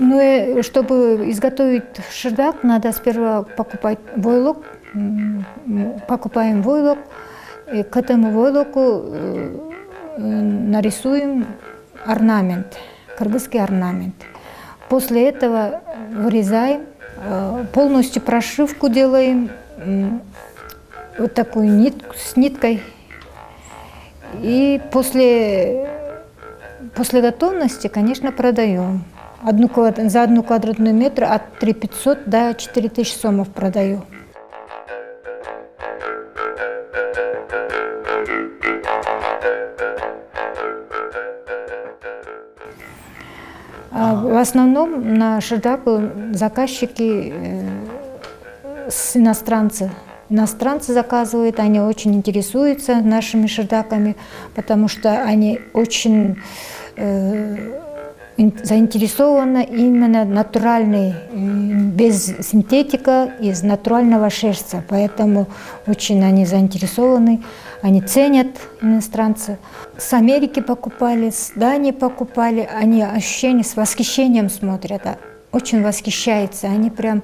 Ну и чтобы изготовить шардак, надо сперва покупать войлок. Покупаем войлок, и к этому войлоку нарисуем орнамент, кыргызский орнамент. После этого вырезаем, полностью прошивку делаем, вот такую нитку с ниткой. И после готовности, конечно, продаем. За 1 квадратный метр от 3500 до 4000 сомов продаю. В основном на шардак заказчики иностранцы. Иностранцы заказывают, они очень интересуются нашими шардаками, потому что они очень заинтересованы именно натуральной, без синтетика, из натурального шерсти. Поэтому очень они заинтересованы, они ценят, иностранцы. С Америки покупали, с Дании покупали, они с восхищением смотрят, очень восхищаются, они прям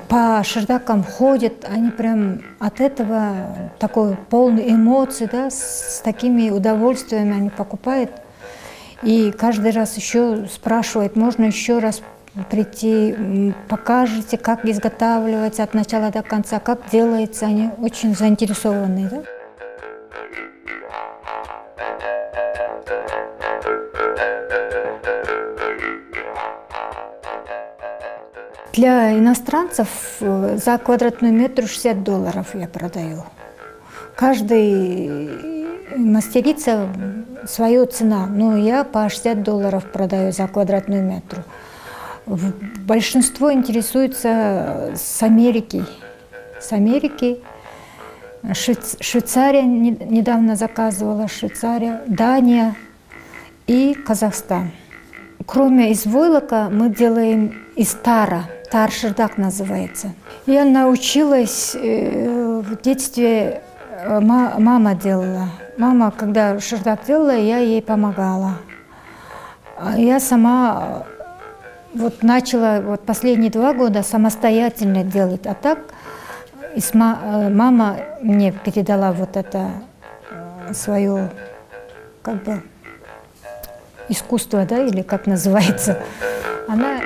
по шардакам ходят, они прям от этого такой полный эмоций, да, с такими удовольствиями они покупают. И каждый раз еще спрашивают, можно еще раз прийти, покажете, как изготавливается от начала до конца, как делается, они очень заинтересованы. Да? Для иностранцев за квадратный метр $60 я продаю. Каждый мастерица свою цена, но я по $60 продаю за квадратный метр. Большинство интересуется с Америки. Швейцария недавно заказывала, Швейцария, Дания и Казахстан. Кроме из войлока мы делаем из тара. Тар-шардак называется. Я научилась в детстве, мама делала. Мама, когда шардак делала, я ей помогала. Я сама начала последние 2 года самостоятельно делать. А так мама мне передала это свое искусство, да, или как называется. Она